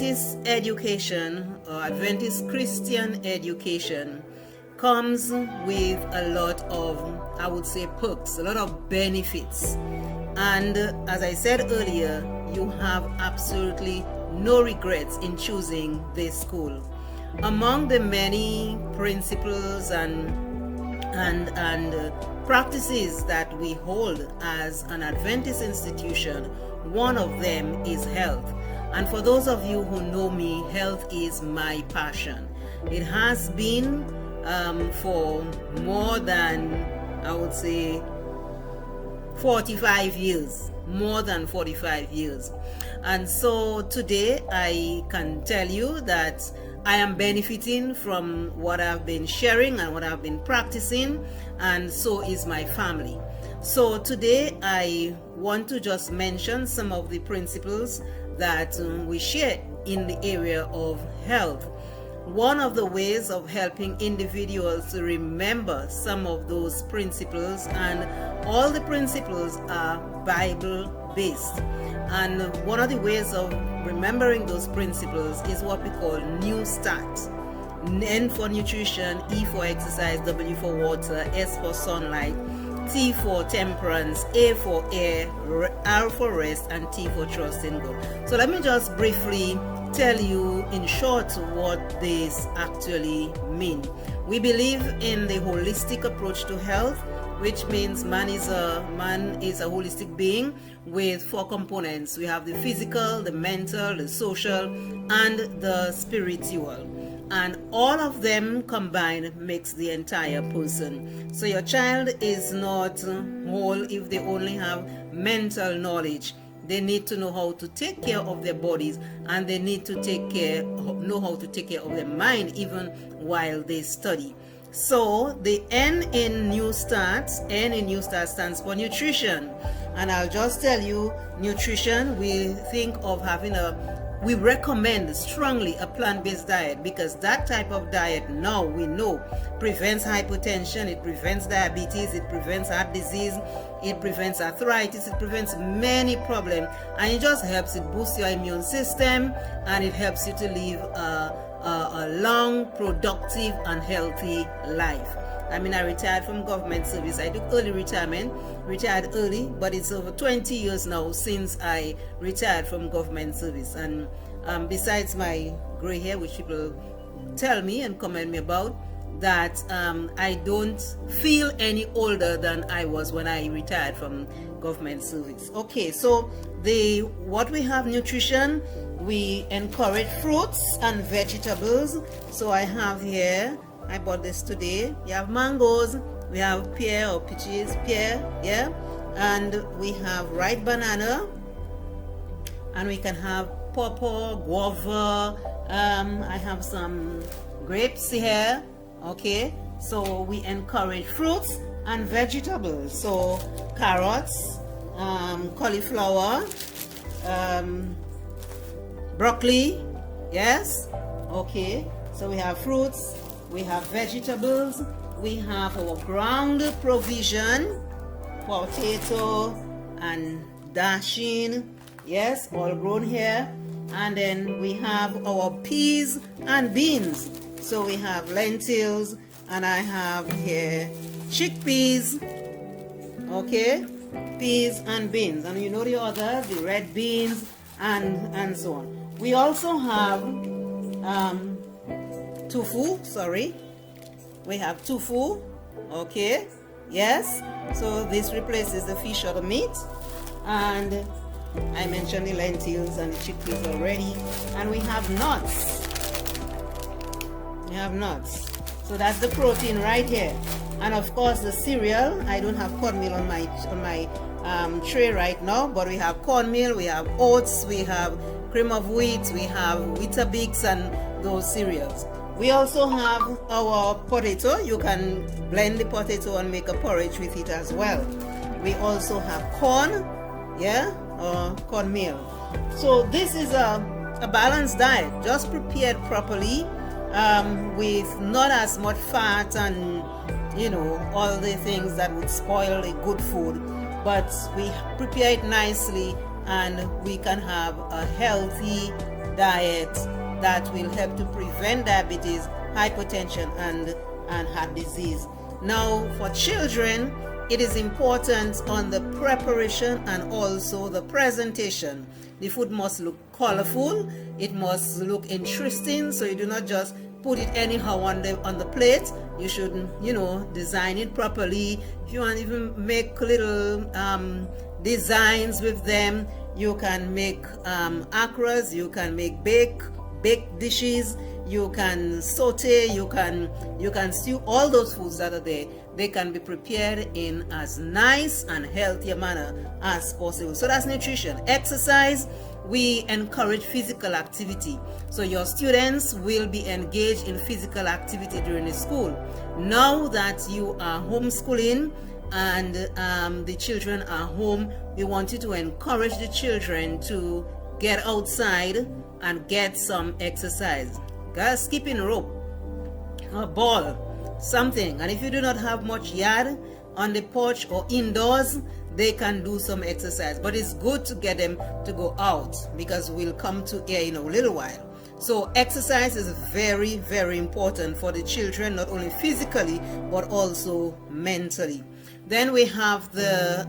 Adventist education or Adventist Christian education comes with a lot of, I would say, perks, a lot of benefits. And as I said earlier, you have absolutely no regrets in choosing this school. Among the many principles and practices that we hold as an Adventist institution, one of them is health. And for those of you who know me, health is my passion. It has been for more than, I would say, 45 years, more than 45 years. And so today I can tell you that I am benefiting from what I've been sharing and what I've been practicing, and so is my family. So today I want to just mention some of the principles that we share in the area of health. One of the ways of helping individuals to remember some of those principles, and all the principles are Bible-based. And one of the ways of remembering those principles is what we call NEWSTART. N for nutrition, E for exercise, W for water, S for sunlight, T for temperance, A for air, R for rest, and T for trust in God. So let me just briefly tell you in short what this actually mean. We believe in the holistic approach to health, which means man is a holistic being with 4 components. We have the physical, the mental, the social, and the spiritual. And all of them combined makes the entire person. So your child is not whole if they only have mental knowledge. They need to know how to take care of their bodies, and they need to know how to take care of their mind even while they study. So the N in NEWSTART stands for nutrition. And I'll just tell you, nutrition, we think of having we recommend strongly a plant-based diet, because that type of diet now we know prevents hypertension, it prevents diabetes, it prevents heart disease, it prevents arthritis, it prevents many problems, and it just helps, it boosts your immune system, and it helps you to live a long, productive, and healthy life. I mean, I retired from government service. I took early retirement, retired early, but it's over 20 years now since I retired from government service. And besides my gray hair, which people tell me and comment me about, that I don't feel any older than I was when I retired from government service. Okay, so what we have nutrition, we encourage fruits and vegetables. So I have here, I bought this today. You have mangoes, we have pear or peaches, pear, yeah, and we have ripe banana, and we can have pawpaw, guava. I have some grapes here. Okay, so we encourage fruits and vegetables. So carrots, cauliflower, broccoli, yes. Okay, so we have fruits, we have vegetables, we have our ground provision, potato and dashing, yes, all grown here. And then we have our peas and beans. So we have lentils, and I have here chickpeas, okay, peas and beans. And you know the others, the red beans and so on. We also have tofu, sorry. We have tofu, okay, yes. So this replaces the fish or the meat. And I mentioned the lentils and the chickpeas already. And we have nuts. We have nuts. So that's the protein right here. And of course the cereal. I don't have cornmeal on my tray right now, but we have cornmeal, we have oats, we have cream of wheat, we have Weetabix and those cereals. We also have our potato. You can blend the potato and make a porridge with it as well. We also have corn, yeah, or cornmeal. So this is a balanced diet, just prepared properly, with not as much fat and, you know, all the things that would spoil a good food, but we prepare it nicely and we can have a healthy diet that will help to prevent diabetes, hypertension, and heart disease. Now, for children, it is important on the preparation and also the presentation. The food must look colorful, it must look interesting, so you do not just put it anyhow on the plate. You should, design it properly. If you want to even make little designs with them, you can make akras, you can make baked dishes, you can saute, you can stew. All those foods that are there, they can be prepared in as nice and healthy a manner as possible. So that's nutrition. Exercise, we encourage physical activity. So your students will be engaged in physical activity during the school. Now that you are homeschooling and the children are home, we want you to encourage the children to get outside and get some exercise. Guys, skipping rope, a ball, something. And if you do not have much yard on the porch or indoors, they can do some exercise. But it's good to get them to go out, because we'll come to here in a little while. So exercise is very, very important for the children, not only physically but also mentally. Then we have the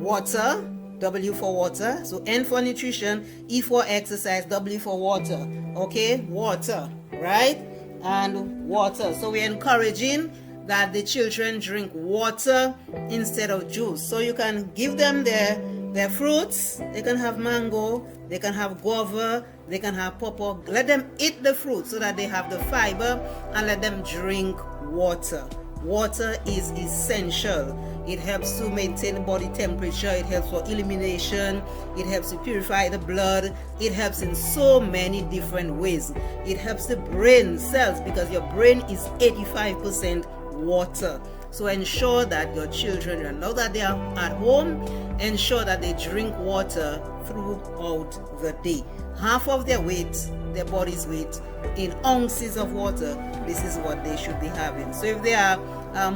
water, W for water. So N for nutrition, E for exercise, W for water. Okay, water, right? And water. So we're encouraging that the children drink water instead of juice. So you can give them their fruits. They can have mango, they can have guava, they can have pawpaw. Let them eat the fruit so that they have the fiber, and let them drink water. Water is essential. It helps to maintain body temperature, it helps for elimination, it helps to purify the blood, it helps in so many different ways. It helps the brain cells, because your brain is 85% water. So ensure that your children, now that they are at home, ensure that they drink water throughout the day. Half of their weight, their body's weight, in ounces of water, this is what they should be having. So if they are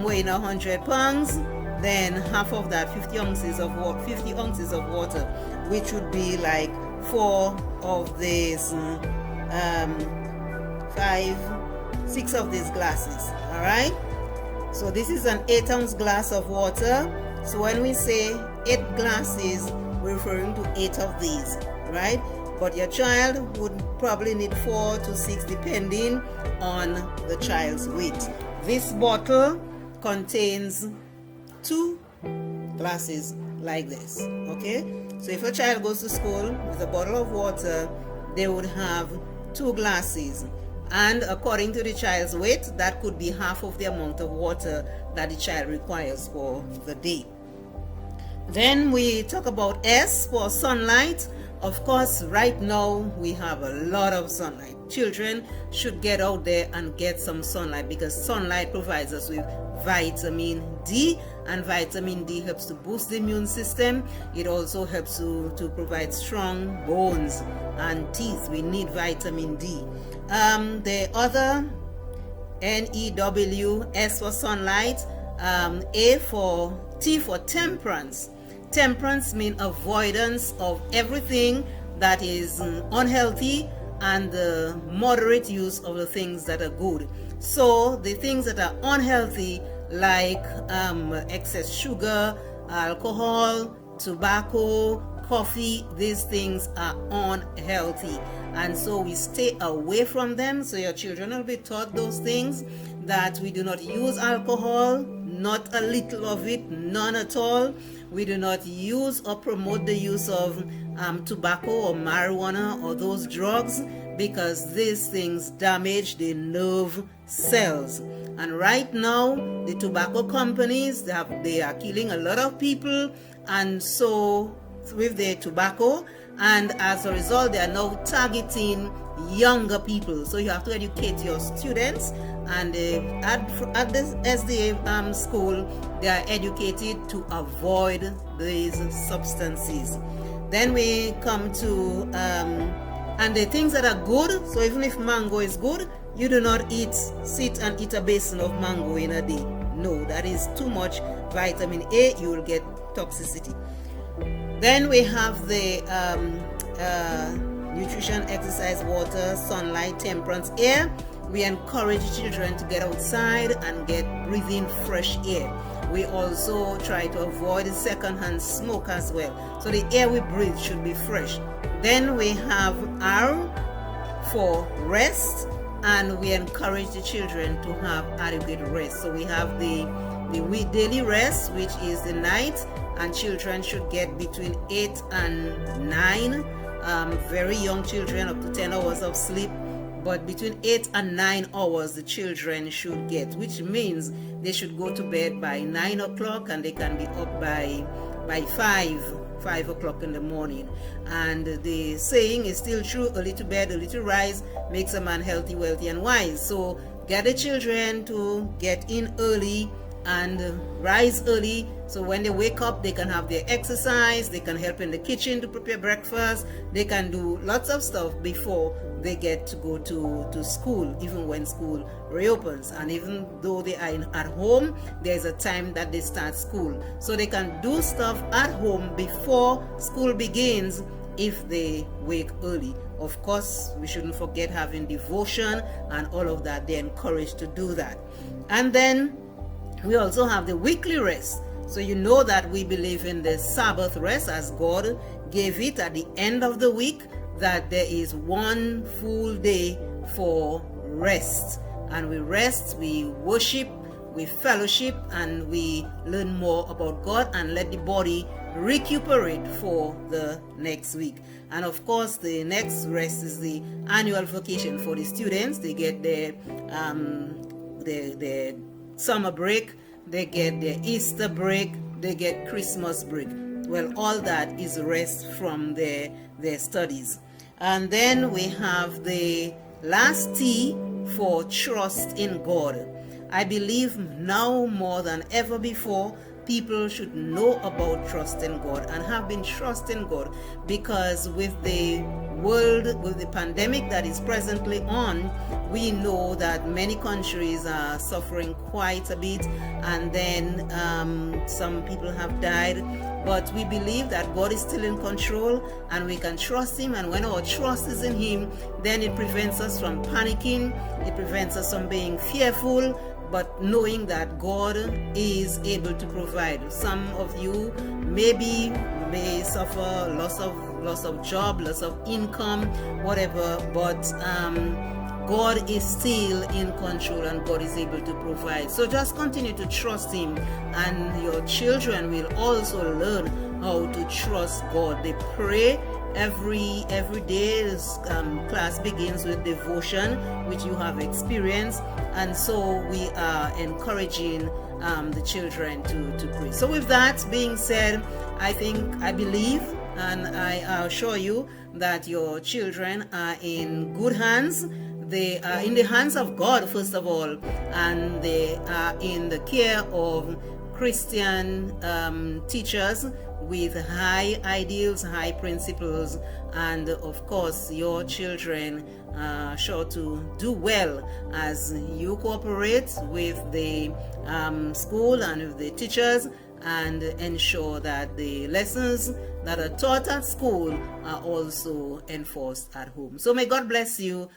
weighing 100 pounds, then half of that, 50 ounces of water, which would be like 4 of these 6 of these glasses. All right, so this is an 8-ounce glass of water. So when we say 8 glasses, we're referring to 8 of these, right? But your child would probably need 4 to 6 depending on the child's weight. This bottle contains 2 glasses like this. Okay, so if a child goes to school with a bottle of water, they would have 2 glasses, and according to the child's weight, that could be half of the amount of water that the child requires for the day. Then we talk about S for sunlight. Of course, right now we have a lot of sunlight. Children should get out there and get some sunlight, because sunlight provides us with vitamin D, and vitamin D helps to boost the immune system. It also helps to provide strong bones and teeth. We need vitamin D. The other NEW, S for sunlight, T for temperance. Temperance means avoidance of everything that is unhealthy and the moderate use of the things that are good. So the things that are unhealthy, like excess sugar, alcohol, tobacco, coffee, these things are unhealthy, and so we stay away from them. So your children will be taught those things, that we do not use alcohol, not a little of it, none at all. We do not use or promote the use of tobacco or marijuana or those drugs, because these things damage the nerve cells. And right now, the tobacco companies, they are killing a lot of people, and so with their tobacco, and as a result, they are now targeting younger people. So you have to educate your students, and at the SDA school, they are educated to avoid these substances. Then we come to and the things that are good. So even if mango is good, you do not sit and eat a basin of mango in a day. No, that is too much vitamin A. You will get toxicity. Then we have the nutrition, exercise, water, sunlight, temperance, air. We encourage children to get outside and breathe in fresh air. We also try to avoid secondhand smoke as well. So the air we breathe should be fresh. Then we have R for rest, and we encourage the children to have adequate rest. So we have the daily rest, which is the night, and children should get between 8 and 9. Very young children up to 10 hours of sleep, but between 8 and 9 hours the children should get, which means they should go to bed by 9 o'clock and they can be up by 5 o'clock in the morning. And the saying is still true: early to bed, early to rise makes a man healthy, wealthy, and wise. So get the children to get in early and rise early, so when they wake up they can have their exercise, they can help in the kitchen to prepare breakfast, they can do lots of stuff before they get to go to school, even when school reopens. And even though they are at home, there's a time that they start school, so they can do stuff at home before school begins if they wake early. Of course, we shouldn't forget having devotion and all of that. They're encouraged to do that. And then we also have the weekly rest. So you know that we believe in the Sabbath rest, as God gave it at the end of the week, that there is one full day for rest. And we rest, we worship, we fellowship, and we learn more about God and let the body recuperate for the next week. And of course, the next rest is the annual vacation for the students. They get their summer break, they get their Easter break, they get Christmas break. Well, all that is rest from their studies. And then we have the last T for trust in God. I believe now more than ever before, people should know about trusting God and have been trusting God, because with the world, with the pandemic that is presently on, we know that many countries are suffering quite a bit, and then some people have died. But we believe that God is still in control and we can trust Him, and when our trust is in Him, then it prevents us from panicking, it prevents us from being fearful, but knowing that God is able to provide. Some of you may suffer loss of job, loss of income, whatever, but God is still in control and God is able to provide. So just continue to trust Him, and your children will also learn how to trust God. They pray every day. This class begins with devotion, which you have experienced, and so we are encouraging the children to pray. So with that being said, I believe and I assure you that your children are in good hands. They are in the hands of God, first of all, and they are in the care of Christian teachers with high ideals, high principles, and of course your children are sure to do well as you cooperate with the school and with the teachers, and ensure that the lessons that are taught at school are also enforced at home. So may God bless you.